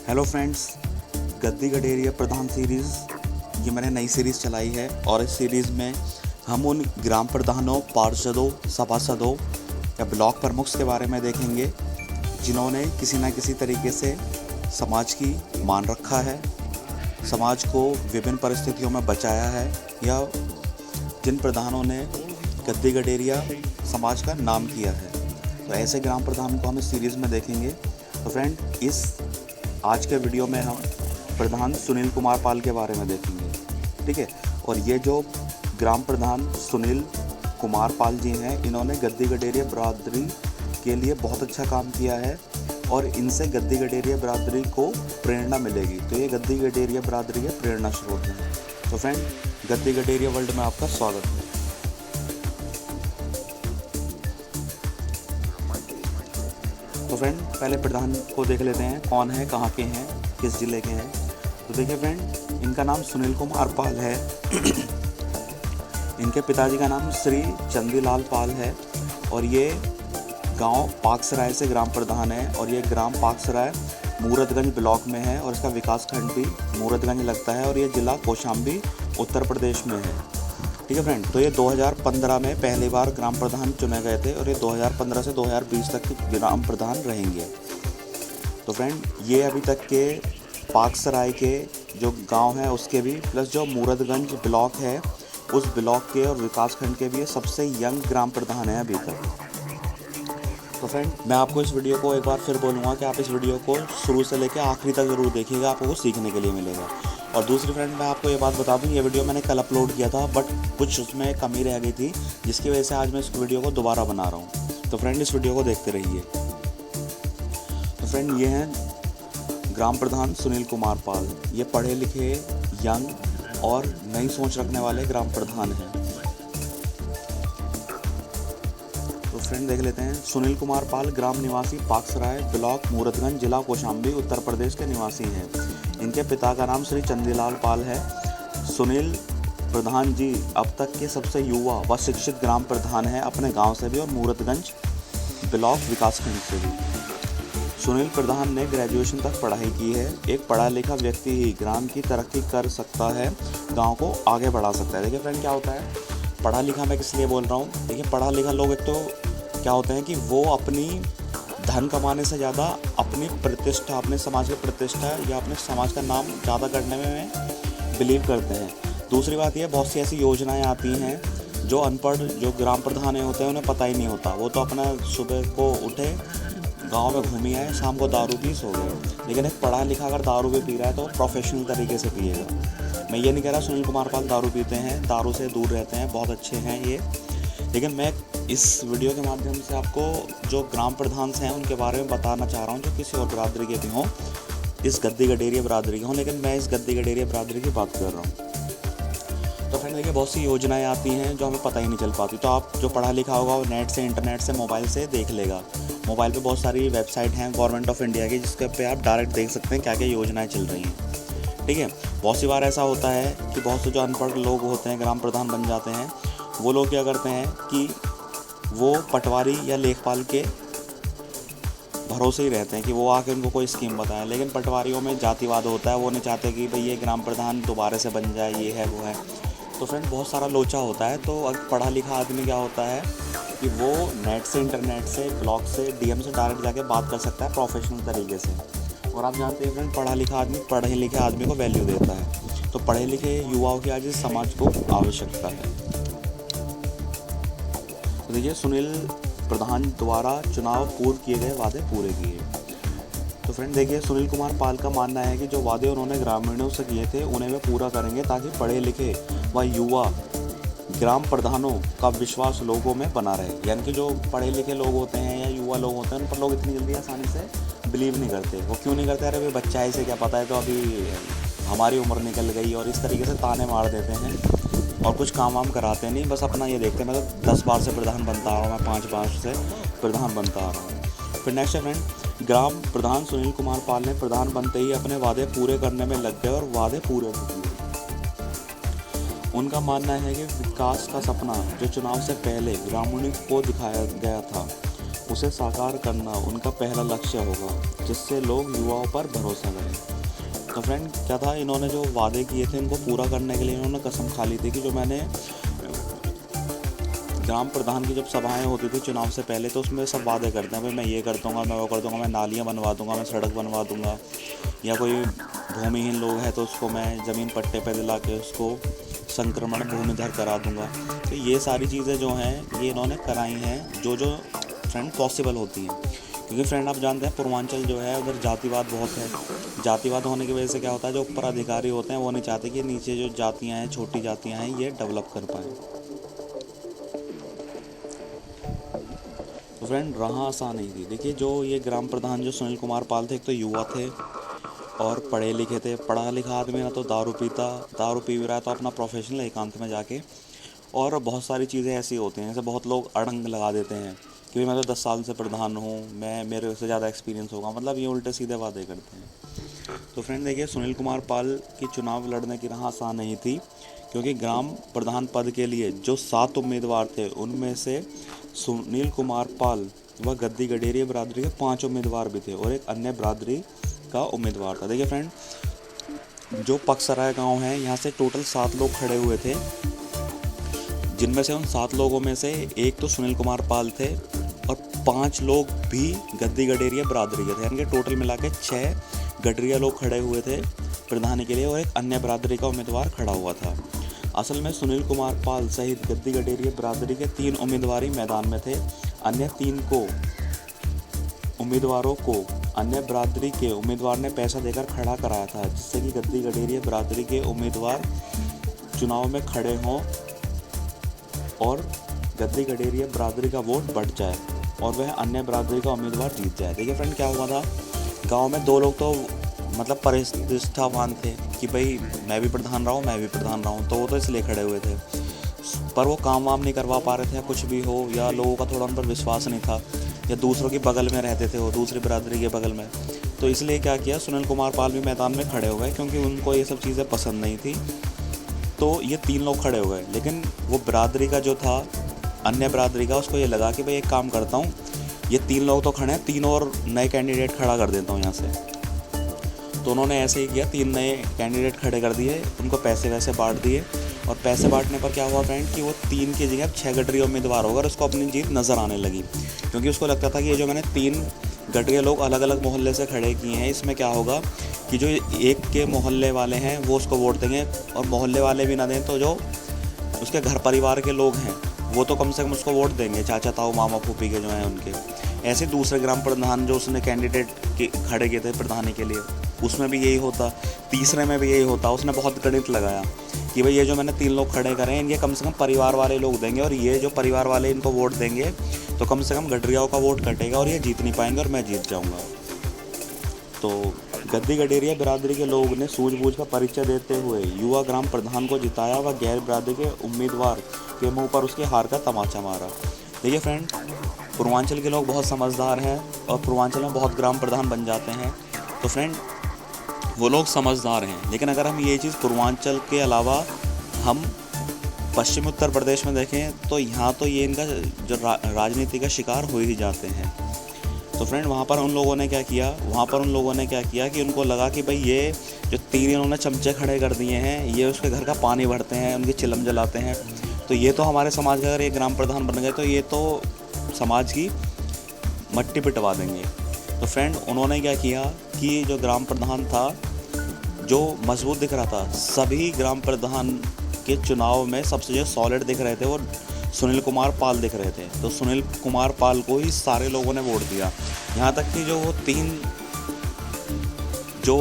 Hello friends, गद्दी गडेरिया प्रधान series ये मैंने नई सीरीज़ चलाई है और इस सीरीज़ में हम उन ग्राम प्रधानों, पार्षदों, सभासदों या ब्लॉक प्रमुख के बारे में देखेंगे जिन्होंने किसी न किसी तरीके से समाज की मान रखा है, समाज को विभिन्न परिस्थितियों में बचाया है या जिन प्रधानों ने गद्दी गडेरिया समाज का नाम किया है। तो ऐसे ग्राम प्रधान को हम इस सीरीज़ में देखेंगे। तो फ्रेंड, इस आज के वीडियो में हम प्रधान सुनील कुमार पाल के बारे में देखेंगे, ठीक है। और ये जो ग्राम प्रधान सुनील कुमार पाल जी हैं, इन्होंने गद्दी गडेरिया बरादरी के लिए बहुत अच्छा काम किया है और इनसे गद्दी गडेरिया बरादरी को प्रेरणा मिलेगी। तो ये गद्दी गडेरिया बरादरी के प्रेरणा स्रोत हैं। तो फ्रेंड, गद्दी गडेरिया वर्ल्ड में आपका स्वागत है। तो फ्रेंड, पहले प्रधान को देख लेते हैं, कौन है, कहाँ के हैं, किस ज़िले के हैं। तो देखिए फ्रेंड, इनका नाम सुनील कुमार पाल है। इनके पिताजी का नाम श्री चंदीलाल पाल है और ये गांव पाकसराय से ग्राम प्रधान है और ये ग्राम पाकसराय मूरतगंज ब्लॉक में है और इसका विकास खंड भी मूरतगंज लगता है और ये ज़िला कौशाम्बी उत्तर प्रदेश में है, ठीक है फ्रेंड। तो ये 2015 में पहली बार ग्राम प्रधान चुने गए थे और ये 2015 से 2020 तक ग्राम प्रधान रहेंगे। तो फ्रेंड, ये अभी तक के पाकसराय के जो गांव हैं उसके भी प्लस जो मूरतगंज ब्लॉक है उस ब्लॉक के और विकास खंड के भी ये सबसे यंग ग्राम प्रधान हैं अभी तक। तो फ्रेंड, मैं आपको इस वीडियो को एक बार फिर बोलूँगा कि आप इस वीडियो को शुरू से लेकर आखिरी तक ज़रूर देखिएगा, आपको कुछ सीखने के लिए मिलेगा। और दूसरी फ्रेंड, मैं आपको ये बात बता दूं, ये वीडियो मैंने कल अपलोड किया था बट कुछ उसमें कमी रह गई थी जिसकी वजह से आज मैं इस वीडियो को दोबारा बना रहा हूँ। तो फ्रेंड, इस वीडियो को देखते रहिए। तो फ्रेंड, ये हैं ग्राम प्रधान सुनील कुमार पाल। ये पढ़े लिखे, यंग और नई सोच रखने वाले ग्राम प्रधान हैं। तो फ्रेंड, देख लेते हैं। सुनील कुमार पाल ग्राम निवासी, पाकसराय ब्लॉक, मूरतगंज, जिला कौशाम्बी, उत्तर प्रदेश के निवासी हैं। इनके पिता का नाम श्री चंदीलाल पाल है। सुनील प्रधान जी अब तक के सबसे युवा व शिक्षित ग्राम प्रधान हैं अपने गांव से भी और मूरतगंज ब्लॉक विकासखंड से भी। सुनील प्रधान ने ग्रेजुएशन तक पढ़ाई की है। एक पढ़ा लिखा व्यक्ति ही ग्राम की तरक्की कर सकता है, गांव को आगे बढ़ा सकता है। देखिए फ्रेंड, क्या होता है पढ़ा लिखा, मैं किस लिए बोल रहा हूँ। देखिए, पढ़ा लिखा लोग एक तो क्या होते हैं कि वो अपनी धन कमाने से ज़्यादा अपनी प्रतिष्ठा, अपने समाज की प्रतिष्ठा या अपने समाज का नाम ज़्यादा करने में बिलीव करते हैं। दूसरी बात यह, बहुत सी ऐसी योजनाएं आती हैं जो अनपढ़ जो ग्राम प्रधान होते हैं उन्हें पता ही नहीं होता। वो तो अपना सुबह को उठे, गांव में घूमी आए, शाम को दारू पी सो गए। लेकिन एक पढ़ा लिखा अगर दारू भी पी रहा है तो प्रोफेशनल तरीके से पिएगा। मैं ये नहीं कह रहा सुनील कुमार पाल दारू पीते हैं, दारू से दूर रहते हैं, बहुत अच्छे हैं ये। लेकिन मैं इस वीडियो के माध्यम से आपको जो ग्राम प्रधान हैं उनके बारे में बताना चाह रहा हूँ जो किसी और बरादरी के भी हों, इस गद्दी गडेरिया बरादरी के हों, लेकिन मैं इस गद्दी गडेरिया बरादरी की बात कर रहा हूँ। तो फ्रेंड देखिए, बहुत सी योजनाएं आती हैं जो हमें पता ही नहीं चल पाती। तो आप जो पढ़ा लिखा होगा वो नेट से, इंटरनेट से, मोबाइल से देख लेगा। मोबाइल पे बहुत सारी वेबसाइट हैं गवर्नमेंट ऑफ इंडिया की जिसके पे आप डायरेक्ट देख सकते हैं क्या क्या योजनाएं चल रही हैं, ठीक है। बहुत सी बार ऐसा होता है कि बहुत से जो अनपढ़ लोग होते हैं ग्राम प्रधान बन जाते हैं, वो लोग क्या करते हैं कि वो पटवारी या लेखपाल के भरोसे ही रहते हैं कि वो आके उनको कोई स्कीम बताएं। लेकिन पटवारियों में जातिवाद होता है, वो नहीं चाहते कि भाई ये ग्राम प्रधान दोबारा से बन जाए, ये है वो है। तो फ्रेंड, बहुत सारा लोचा होता है। तो अगर पढ़ा लिखा आदमी क्या होता है कि वो नेट से, इंटरनेट से, ब्लॉग से, डीएम से डायरेक्ट जाके बात कर सकता है प्रोफेशनल तरीके से। और आप जानते हैं फ्रेंड, पढ़ा लिखा आदमी पढ़े लिखे आदमी को वैल्यू देता है। तो पढ़े लिखे युवाओं की आज इस समाज को आवश्यकता है। तो देखिए, सुनील प्रधान द्वारा चुनाव पूर्व किए गए वादे पूरे किए। तो फ्रेंड देखिए, सुनील कुमार पाल का मानना है कि जो वादे उन्होंने ग्रामीणों से किए थे उन्हें वे पूरा करेंगे ताकि पढ़े लिखे व युवा ग्राम प्रधानों का विश्वास लोगों में बना रहे। यानी कि जो पढ़े लिखे लोग होते हैं या युवा लोग होते हैं उन पर लोग इतनी जल्दी आसानी से बिलीव नहीं करते। वो क्यों नहीं करते? अरे भाई बच्चा है, इसे क्या पता है, तो अभी हमारी उम्र निकल गई, और इस तरीके से ताने मार देते हैं और कुछ काम वाम कराते नहीं, बस अपना ये देखते हैं मैं तो 10 बार से प्रधान बनता आ रहा हूँ, मैं 5 बार से प्रधान बनता आ रहा हूँ। फिर नेक्स्ट है फ्रेंड, ग्राम प्रधान सुनील कुमार पाल ने प्रधान बनते ही अपने वादे पूरे करने में लग गए और वादे पूरे हो गए। उनका मानना है कि विकास का सपना जो चुनाव से पहले ग्रामीणों को दिखाया गया था उसे साकार करना उनका पहला लक्ष्य होगा, जिससे लोग युवाओं पर भरोसा करें। तो फ्रेंड क्या था, इन्होंने जो वादे किए थे उनको पूरा करने के लिए इन्होंने कसम खा ली थी कि जो मैंने ग्राम प्रधान की जब सभाएं होती थी चुनाव से पहले, तो उसमें सब वादे करते हैं, भाई मैं ये कर दूँगा, मैं वो कर दूँगा, मैं नालियाँ बनवा दूँगा, मैं सड़क बनवा दूँगा, या कोई भूमिहीन लोग है तो उसको मैं ज़मीन पट्टे पे दिला के उसको संक्रमण भूमिधर करा दूँगा। तो ये सारी चीज़ें जो हैं ये इन्होंने कराई हैं, जो फ्रेंड पॉसिबल होती हैं। क्योंकि फ्रेंड आप जानते हैं पूर्वांचल जो है उधर जातिवाद बहुत है। जातिवाद होने की वजह से क्या होता है, जो ऊपर अधिकारी होते हैं वो नहीं चाहते कि नीचे जो जातियाँ हैं, छोटी जातियाँ हैं, ये डेवलप कर पाएँ। तो फ्रेंड रहा आसान नहीं थी। देखिए जो ये ग्राम प्रधान जो सुनील कुमार पाल थे, एक तो युवा थे और पढ़े लिखे थे। पढ़ा लिखा आदमी ना तो दारू पी रहा है तो अपना प्रोफेशनल एकांत में जाके, और बहुत सारी चीज़ें ऐसी होती हैं, जैसे बहुत लोग अड़ंग लगा देते हैं कि भाई मैं तो 10 साल से प्रधान हूँ, मेरे से ज़्यादा एक्सपीरियंस होगा, मतलब ये उल्टे सीधे वादे करते हैं। तो फ्रेंड देखिए सुनील कुमार पाल की चुनाव लड़ने की राह आसान नहीं थी, क्योंकि ग्राम प्रधान पद के लिए जो 7 उम्मीदवार थे उनमें से सुनील कुमार पाल व गद्दी गडेरिया बिरादरी के 5 उम्मीदवार भी थे और एक अन्य बिरादरी का उम्मीदवार था। देखिए फ्रेंड, जो पकसराय गांव है यहाँ से टोटल 7 लोग खड़े हुए थे, जिनमें से उन 7 लोगों में से एक तो सुनील कुमार पाल थे और 5 लोग भी गद्दी गडेरिया बिरादरी के थे, यानी कि टोटल मिला के 6 गडरिया लोग खड़े हुए थे प्रधानी के लिए और एक अन्य बिरादरी का उम्मीदवार खड़ा हुआ था। असल में सुनील कुमार पाल सहित गद्दी गडेरिया बिरादरी के 3 उम्मीदवार ही मैदान में थे। अन्य 3 उम्मीदवारों को अन्य बिरादरी के उम्मीदवार ने पैसा देकर खड़ा कराया था, जिससे कि गद्दी गडेरिया बिरादरी के उम्मीदवार चुनाव में खड़े हों और गद्दी गडेरिया बिरादरी का वोट बढ़ जाए और वह अन्य बिरादरी का उम्मीदवार जीत जाए। देखिए फ्रेंड क्या हुआ था, गाँव में 2 लोग तो मतलब प्रतिष्ठावान थे कि भाई मैं भी प्रधान रहा हूँ, तो वो तो इसलिए खड़े हुए थे, पर वो काम वाम नहीं करवा पा रहे थे, या कुछ भी हो, या लोगों का थोड़ा उन पर विश्वास नहीं था, या दूसरों के बगल में रहते थे वो, दूसरी बिरादरी के बगल में। तो इसलिए क्या किया, सुनील कुमार पाल भी मैदान में खड़े हो गए, क्योंकि उनको ये सब चीज़ें पसंद नहीं थी। तो ये 3 लोग खड़े हो गए, लेकिन वो बिरादरी का जो था, अन्य बिरादरी का, उसको ये लगा कि भाई एक काम करता हूँ, ये 3 लोग तो खड़े हैं, 3 और नए कैंडिडेट खड़ा कर देता हूँ यहाँ से। तो उन्होंने ऐसे ही किया, 3 नए कैंडिडेट खड़े कर दिए, उनको पैसे वैसे बांट दिए, और पैसे बांटने पर क्या हुआ फ्रेंड कि वो 3 की जगह 6 गडरिया उम्मीदवार होकर उसको अपनी जीत नज़र आने लगी, क्योंकि उसको लगता था कि ये जो मैंने 3 गडरिया लोग अलग अलग मोहल्ले से खड़े किए हैं, इसमें क्या होगा कि जो एक के मोहल्ले वाले हैं वो उसको वोट देंगे, और मोहल्ले वाले भी ना दें तो जो उसके घर परिवार के लोग हैं वो तो कम से कम उसको वोट देंगे, चाचा ताऊ मामा फूफी के जो हैं उनके। ऐसे दूसरे ग्राम प्रधान जो उसने कैंडिडेट खड़े किए थे प्रधानी के लिए, उसमें भी यही होता, तीसरे में भी यही होता। उसने बहुत गणित लगाया कि भाई ये जो मैंने 3 लोग खड़े करे हैं, इनके कम से कम परिवार वाले लोग देंगे, और ये जो परिवार वाले इनको वोट देंगे तो कम से कम गडरियाओं का वोट कटेगा और ये जीत नहीं पाएंगे और मैं जीत जाऊँगा। तो गद्दी गडेरिया बिरादरी के लोग ने सूझबूझ का परिचय देते हुए युवा ग्राम प्रधान को जिताया व गैर बिरादरी के उम्मीदवार के मुंह पर उसके हार का तमाचा मारा। देखिए फ्रेंड, पूर्वांचल के लोग बहुत समझदार हैं और पूर्वांचल में बहुत ग्राम प्रधान बन जाते हैं। तो फ्रेंड वो लोग समझदार हैं, लेकिन अगर हम ये चीज़ पूर्वांचल के अलावा हम पश्चिमी उत्तर प्रदेश में देखें तो यहाँ तो ये इनका जो राजनीति का शिकार हो ही जाते हैं। तो फ्रेंड वहाँ पर उन लोगों ने क्या किया कि उनको लगा कि भाई ये जो 3 इन्होंने चमचे खड़े कर दिए हैं, ये उसके घर का पानी भरते हैं, उनकी चिलम जलाते हैं, तो ये तो हमारे समाज का अगर ये ग्राम प्रधान बन गए तो ये तो समाज की मट्टी पिटवा देंगे। तो फ्रेंड उन्होंने क्या किया कि जो ग्राम प्रधान था जो मजबूत दिख रहा था, सभी ग्राम प्रधान के चुनाव में सबसे जो सॉलिड दिख रहे थे वो सुनील कुमार पाल दिख रहे थे। तो सुनील कुमार पाल को ही सारे लोगों ने वोट दिया, यहाँ तक कि जो वो 3 जो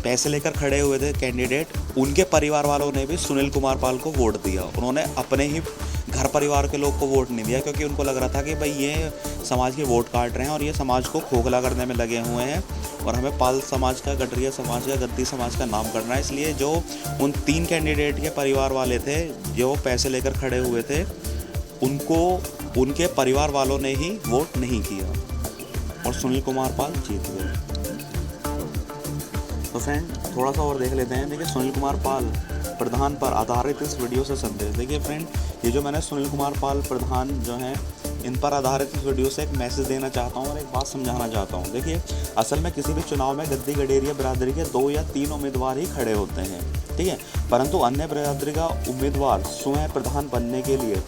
पैसे लेकर खड़े हुए थे कैंडिडेट, उनके परिवार वालों ने भी सुनील कुमार पाल को वोट दिया। उन्होंने अपने ही घर परिवार के लोग को वोट नहीं दिया, क्योंकि उनको लग रहा था कि भाई ये समाज के वोट काट रहे हैं और ये समाज को खोखला करने में लगे हुए हैं और हमें पाल समाज का, गडरिया समाज का, गद्दी समाज का नाम करना है। इसलिए जो उन 3 कैंडिडेट के परिवार वाले थे जो पैसे लेकर खड़े हुए थे, उनको उनके परिवार वालों ने ही वोट नहीं किया और सुनील कुमार पाल जीत गए। तो फ्रेंड थोड़ा सा और देख लेते हैं। देखिए सुनील कुमार पाल प्रधान पर आधारित इस वीडियो से संदेश। देखिए फ्रेंड, ये जो मैंने सुनील कुमार पाल प्रधान जो हैं इन पर आधारित इस वीडियो से एक मैसेज देना चाहता हूँ और एक बात समझाना चाहता हूँ। देखिए, असल में किसी भी चुनाव में गद्दी गडेरिया बिरादरी के 2 या 3 उम्मीदवार ही खड़े होते हैं, ठीक है। परंतु अन्य बिरादरी का उम्मीदवार स्वयं प्रधान बनने के लिए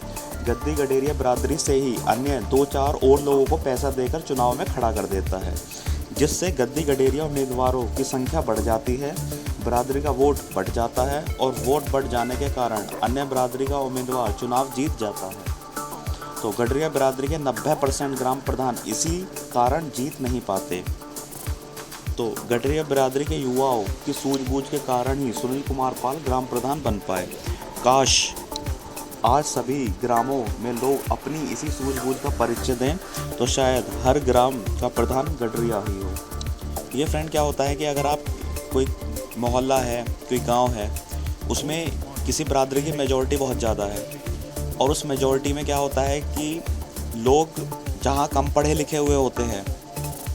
गद्दी गडेरिया बिरादरी से ही अन्य 2-4 और लोगों को पैसा देकर चुनाव में खड़ा कर देता है, जिससे गद्दी गडेरिया उम्मीदवारों की संख्या बढ़ जाती है, बिरादरी का वोट बढ़ जाता है और वोट बढ़ जाने के कारण अन्य बिरादरी का उम्मीदवार चुनाव जीत जाता है। तो गडरिया बिरादरी के 90% ग्राम प्रधान इसी कारण जीत नहीं पाते। तो गडरिया बिरादरी के युवाओं की सूझबूझ के कारण ही सुनील कुमार पाल ग्राम प्रधान बन पाए। काश आज सभी ग्रामों में लोग अपनी इसी सूझबूझ का परिचय दें, तो शायद हर ग्राम का प्रधान गडरिया ही हो। ये फ्रेंड क्या होता है कि अगर आप कोई मोहल्ला है, कोई गांव है, उसमें किसी बिरादरी की मेजॉरिटी बहुत ज़्यादा है और उस मेजॉरिटी में क्या होता है कि लोग जहाँ कम पढ़े लिखे हुए होते हैं,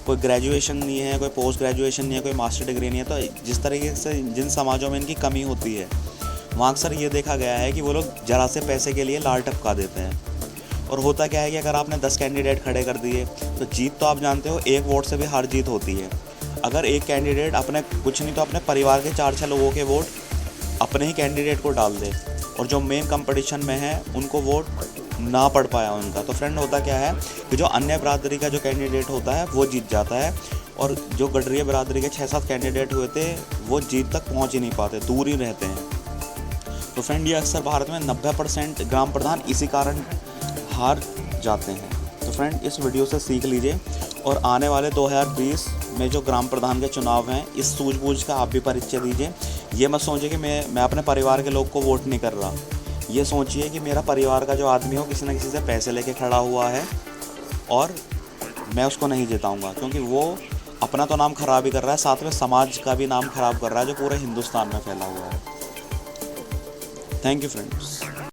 कोई ग्रेजुएशन नहीं है, कोई पोस्ट ग्रेजुएशन नहीं है, कोई मास्टर डिग्री नहीं है, तो जिस तरीके से जिन समाजों में इनकी कमी होती है, वहाँ अक्सर ये देखा गया है कि वो लोग ज़रा से पैसे के लिए लाल टपका देते हैं। और होता क्या है कि अगर आपने 10 कैंडिडेट खड़े कर दिए तो जीत तो आप जानते हो, एक वोट से भी हार जीत होती है। अगर एक कैंडिडेट अपने कुछ नहीं तो अपने परिवार के 4-6 लोगों के वोट अपने ही कैंडिडेट को डाल दे और जो मेन कंपटीशन में है उनको वोट ना पड़ पाया उनका, तो फ्रेंड होता क्या है कि जो अन्य बिरादरी का जो कैंडिडेट होता है वो जीत जाता है और जो गडरिया बिरादरी के 6-7 कैंडिडेट हुए थे वो जीत तक पहुंच ही नहीं पाते, दूर ही रहते हैं। तो फ्रेंड ये अक्सर भारत में 90% ग्राम प्रधान इसी कारण हार जाते हैं। तो फ्रेंड इस वीडियो से सीख लीजिए और आने वाले 2020 में जो ग्राम प्रधान के चुनाव हैं, इस सूझबूझ का आप भी परिचय दीजिए। ये मत सोचिए कि मैं अपने परिवार के लोग को वोट नहीं कर रहा, ये सोचिए कि मेरा परिवार का जो आदमी हो किसी न किसी से पैसे लेके खड़ा हुआ है और मैं उसको नहीं जिताऊंगा, क्योंकि वो अपना तो नाम खराब ही कर रहा है, साथ में समाज का भी नाम खराब कर रहा है जो पूरे हिंदुस्तान में फैला हुआ है। Thank you friends.